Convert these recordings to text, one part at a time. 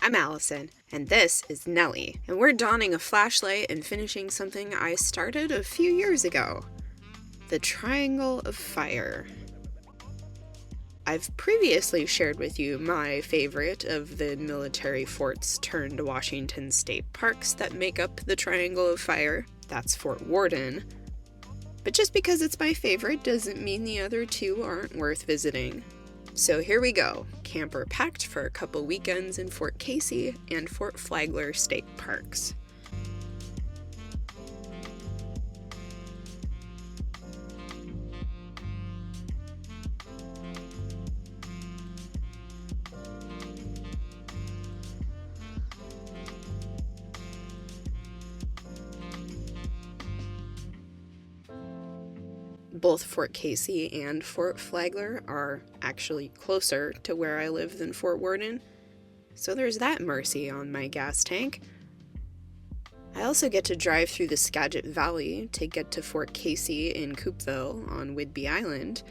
I'm Allison, and this is Nellie, and we're donning a flashlight and finishing something I started a few years ago. The Triangle of Fire. I've previously shared with you my favorite of the military forts turned Washington state parks that make up the Triangle of Fire. That's Fort Worden. But just because it's my favorite doesn't mean the other two aren't worth visiting. So here we go, camper packed for a couple weekends in Fort Casey and Fort Flagler state parks. Both Fort Casey and Fort Flagler are actually closer to where I live than Fort Worden, so there's that mercy on my gas tank. I also get to drive through the Skagit Valley to get to Fort Casey in Coupeville on Whidbey Island.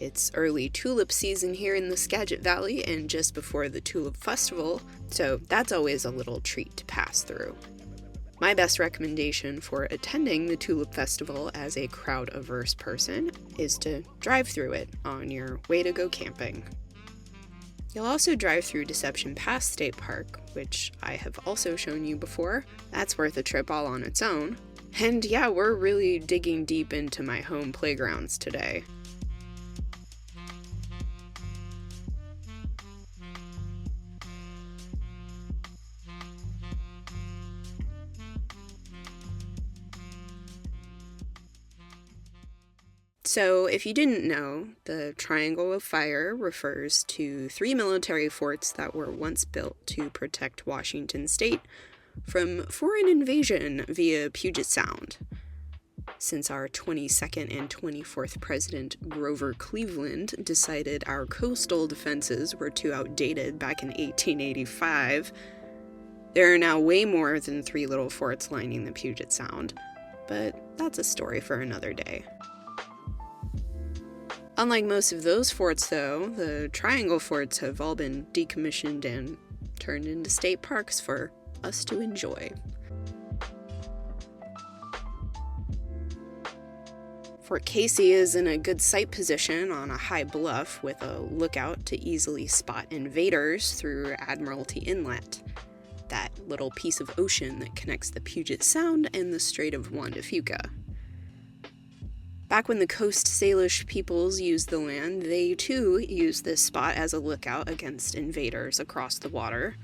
It's early tulip season here in the Skagit Valley and just before the Tulip Festival, so that's always a little treat to pass through. My best recommendation for attending the Tulip Festival as a crowd-averse person is to drive through it on your way to go camping. You'll also drive through Deception Pass State Park, which I have also shown you before. That's worth a trip all on its own. And yeah, we're really digging deep into my home playgrounds today. So, if you didn't know, the Triangle of Fire refers to 3 military forts that were once built to protect Washington state from foreign invasion via Puget Sound. Since our 22nd and 24th president, Grover Cleveland, decided our coastal defenses were too outdated back in 1885, there are now way more than 3 little forts lining the Puget Sound, but that's a story for another day. Unlike most of those forts, though, the Triangle forts have all been decommissioned and turned into state parks for us to enjoy. Fort Casey is in a good sight position on a high bluff with a lookout to easily spot invaders through Admiralty Inlet, that little piece of ocean that connects the Puget Sound and the Strait of Juan de Fuca. Back when the Coast Salish peoples used the land, they too used this spot as a lookout against invaders across the water.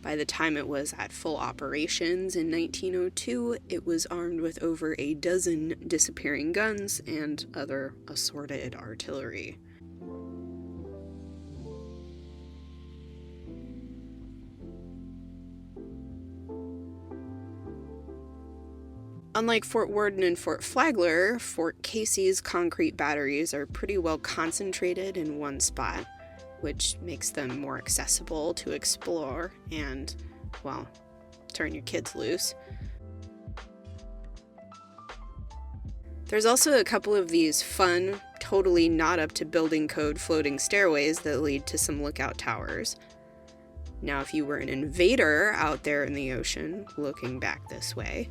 By the time it was at full operations in 1902, it was armed with over a dozen disappearing guns and other assorted artillery. Unlike Fort Worden and Fort Flagler, Fort Casey's concrete batteries are pretty well concentrated in one spot, which makes them more accessible to explore and, well, turn your kids loose. There's also a couple of these fun, totally not up to building code floating stairways that lead to some lookout towers. Now, if you were an invader out there in the ocean, looking back this way,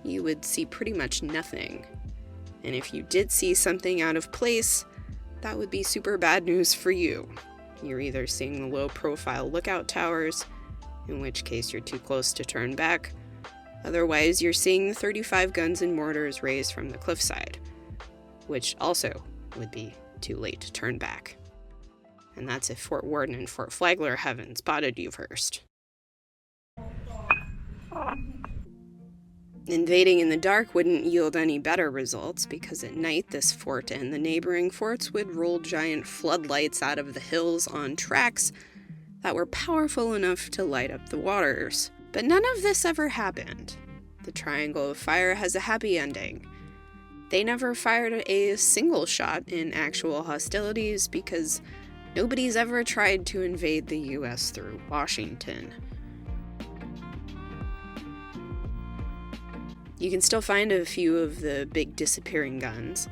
you would see pretty much nothing. And if you did see something out of place, that would be super bad news for you. You're either seeing the low-profile lookout towers, in which case you're too close to turn back, otherwise you're seeing the 35 guns and mortars raised from the cliffside, which also would be too late to turn back. And that's if Fort Worden and Fort Flagler haven't spotted you first. Invading in the dark wouldn't yield any better results, because at night this fort and the neighboring forts would roll giant floodlights out of the hills on tracks that were powerful enough to light up the waters. But none of this ever happened. The Triangle of Fire has a happy ending. They never fired a single shot in actual hostilities because nobody's ever tried to invade the US through Washington. You can still find a few of the big disappearing guns,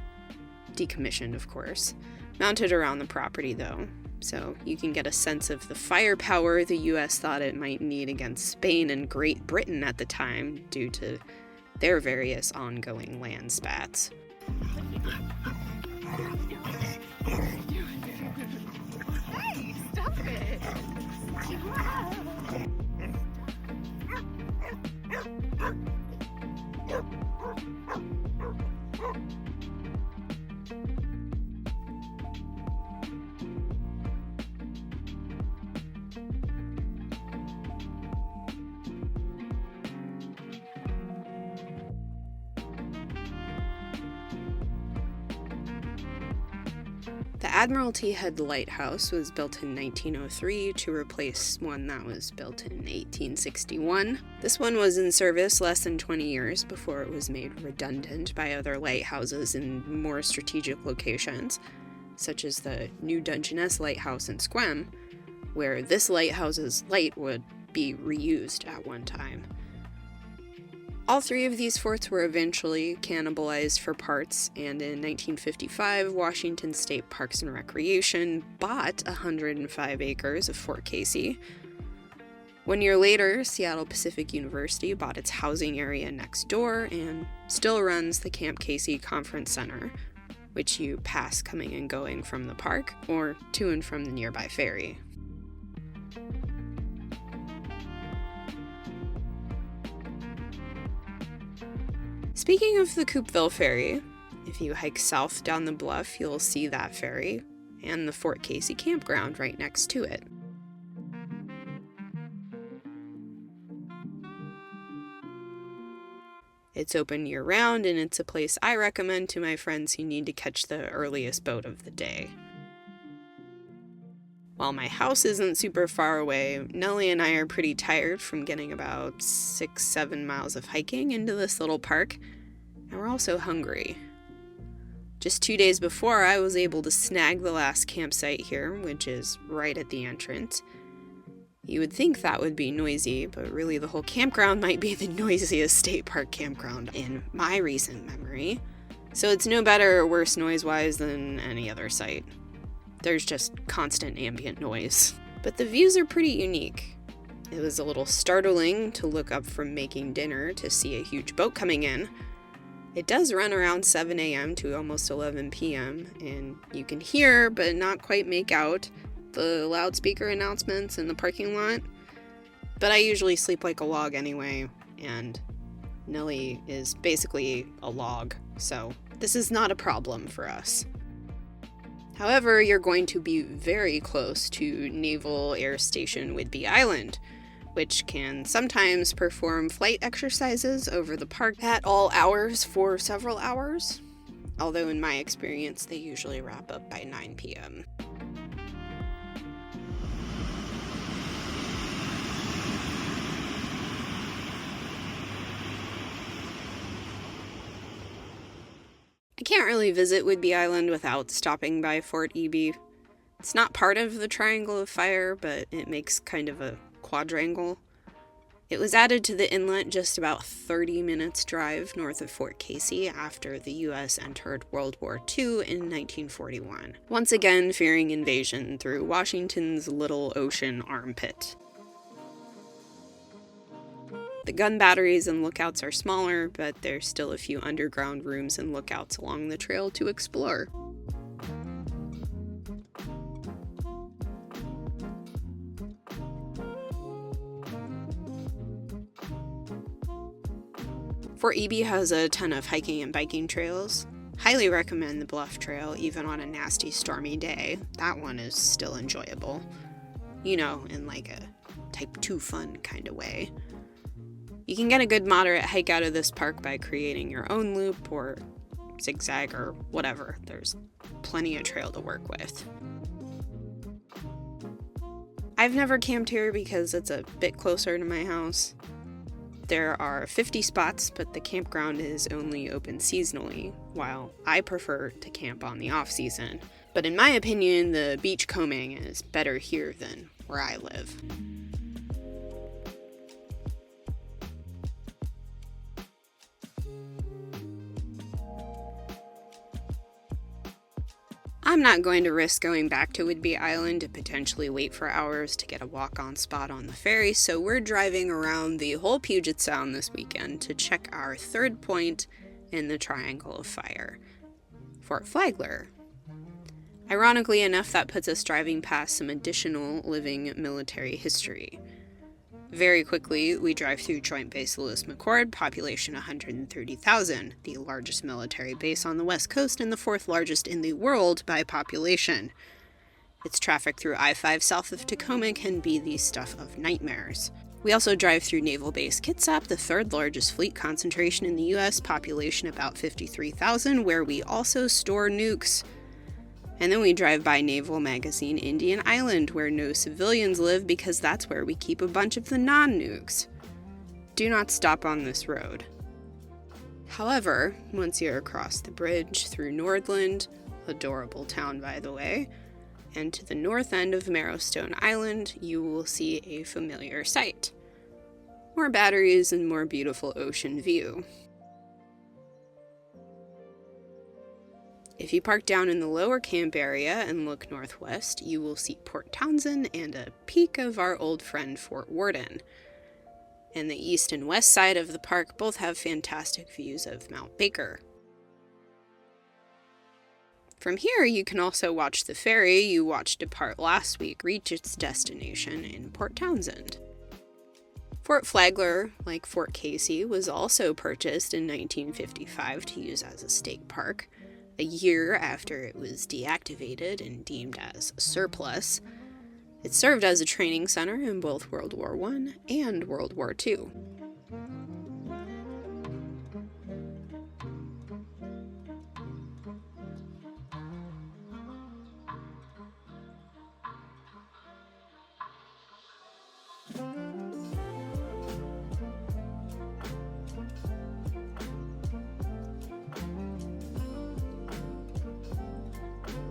decommissioned of course, mounted around the property though, so you can get a sense of the firepower the US thought it might need against Spain and Great Britain at the time due to their various ongoing land spats. Hey, stop it! The Admiralty Head Lighthouse was built in 1903 to replace one that was built in 1861. This one was in service less than 20 years before it was made redundant by other lighthouses in more strategic locations, such as the New Dungeness Lighthouse in Squem, where this lighthouse's light would be reused at one time. All three of these forts were eventually cannibalized for parts, and in 1955, Washington State Parks and Recreation bought 105 acres of Fort Casey. 1 year later, Seattle Pacific University bought its housing area next door and still runs the Camp Casey Conference Center, which you pass coming and going from the park or to and from the nearby ferry. Speaking of the Coupeville Ferry, if you hike south down the bluff, you'll see that ferry and the Fort Casey campground right next to it. It's open year-round, and it's a place I recommend to my friends who need to catch the earliest boat of the day. While my house isn't super far away, Nellie and I are pretty tired from getting about 6-7 miles of hiking into this little park, and we're also hungry. Just 2 days before, I was able to snag the last campsite here, which is right at the entrance. You would think that would be noisy, but really the whole campground might be the noisiest state park campground in my recent memory. So it's no better or worse noise-wise than any other site. There's just constant ambient noise. But the views are pretty unique. It was a little startling to look up from making dinner to see a huge boat coming in. It does run around 7 a.m. to almost 11 p.m., and you can hear, but not quite make out, the loudspeaker announcements in the parking lot. But I usually sleep like a log anyway, and Nellie is basically a log, so this is not a problem for us. However, you're going to be very close to Naval Air Station Whidbey Island, which can sometimes perform flight exercises over the park at all hours for several hours, although in my experience they usually wrap up by 9 p.m. I can't really visit Whidbey Island without stopping by Fort Ebey. It's not part of the Triangle of Fire, but it makes kind of a quadrangle. It was added to the inlet just about 30 minutes drive north of Fort Casey after the U.S. entered World War II in 1941, once again fearing invasion through Washington's Little Ocean armpit. The gun batteries and lookouts are smaller, but there's still a few underground rooms and lookouts along the trail to explore. Fort Ebey has a ton of hiking and biking trails. Highly recommend the Bluff Trail, even on a nasty stormy day. That one is still enjoyable. You know, in like a type 2 fun kind of way. You can get a good moderate hike out of this park by creating your own loop or zigzag or whatever. There's plenty of trail to work with. I've never camped here because it's a bit closer to my house. There are 50 spots, but the campground is only open seasonally, while I prefer to camp on the off-season. But in my opinion, the beach combing is better here than where I live. I'm I'm not going to risk going back to Whidbey Island to potentially wait for hours to get a walk-on spot on the ferry, so we're driving around the whole Puget Sound this weekend to check our third point in the Triangle of Fire, Fort Flagler. Ironically enough, that puts us driving past some additional living military history. Very quickly, we drive through Joint Base Lewis-McChord, population 130,000, the largest military base on the West Coast and the fourth largest in the world by population. Its traffic through I-5 south of Tacoma can be the stuff of nightmares. We also drive through Naval Base Kitsap, the third largest fleet concentration in the U.S., population about 53,000, where we also store nukes. And then we drive by Naval Magazine Indian Island, where no civilians live because that's where we keep a bunch of the non-nukes. Do not stop on this road. However, once you're across the bridge through Nordland, adorable town by the way, and to the north end of Marrowstone Island, you will see a familiar sight. More batteries and more beautiful ocean view. If you park down in the lower camp area and look northwest, you will see Port Townsend and a peak of our old friend Fort Worden. And the east and west side of the park both have fantastic views of Mount Baker. From here, you can also watch the ferry you watched depart last week reach its destination in Port Townsend. Fort Flagler, like Fort Casey, was also purchased in 1955 to use as a state park. A year after it was deactivated and deemed as surplus. It served as a training center in both World War I and World War II.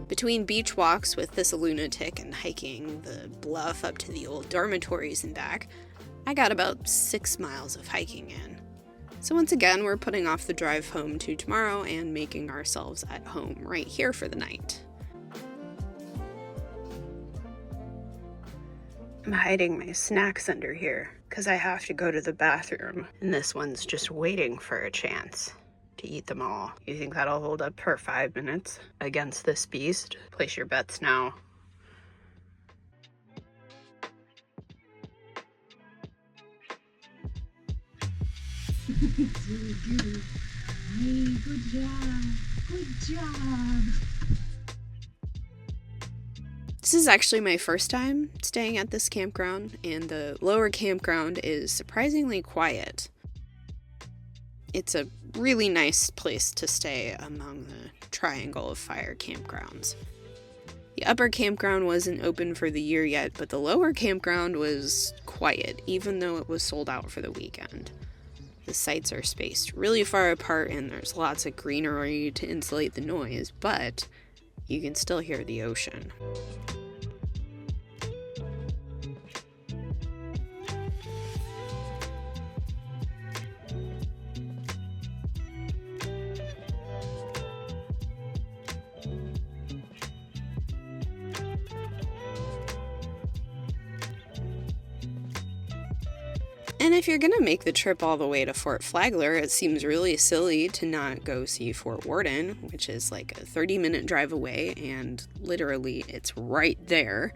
Between beach walks with this lunatic and hiking the bluff up to the old dormitories and back, I got about 6 miles of hiking in. So once again, we're putting off the drive home to tomorrow and making ourselves at home right here for the night. I'm hiding my snacks under here because I have to go to the bathroom, and this one's just waiting for a chance to eat them all. You think that'll hold up for 5 minutes against this beast? Place your bets now. It's really good. Hey, good job. Good job. This is actually my first time staying at this campground, and the lower campground is surprisingly quiet. It's a really nice place to stay among the Triangle of Fire campgrounds. The upper campground wasn't open for the year yet, but the lower campground was quiet, even though it was sold out for the weekend. The sites are spaced really far apart and there's lots of greenery to insulate the noise, but you can still hear the ocean. And if you're gonna make the trip all the way to Fort Flagler, it seems really silly to not go see Fort Worden, which is like a 30-minute drive away, and literally it's right there.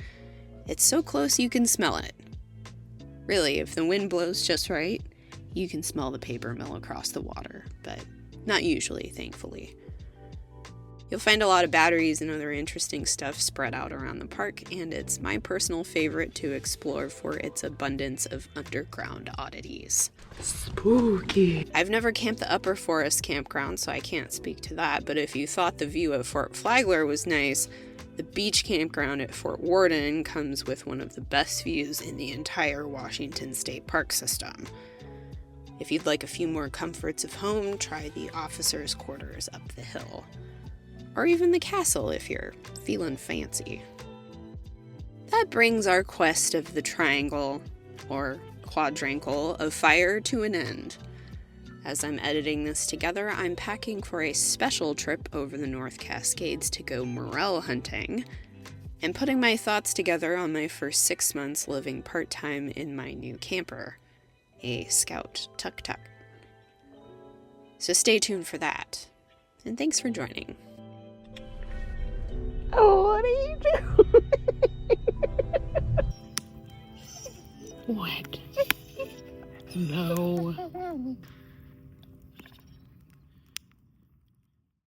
It's so close you can smell it. Really, if the wind blows just right, you can smell the paper mill across the water, but not usually, thankfully. You'll find a lot of batteries and other interesting stuff spread out around the park, and it's my personal favorite to explore for its abundance of underground oddities. Spooky! I've never camped the Upper Forest campground, so I can't speak to that, but if you thought the view of Fort Flagler was nice, the beach campground at Fort Worden comes with one of the best views in the entire Washington State Park system. If you'd like a few more comforts of home, try the officers' quarters up the hill. Or even the castle if you're feeling fancy. That brings our quest of the triangle, or quadrangle, of fire to an end. As I'm editing this together, I'm packing for a special trip over the North Cascades to go morel hunting, and putting my thoughts together on my first 6 months living part-time in my new camper, a Scout tuk-tuk. So stay tuned for that, and thanks for joining. Oh, what are you doing? What? No.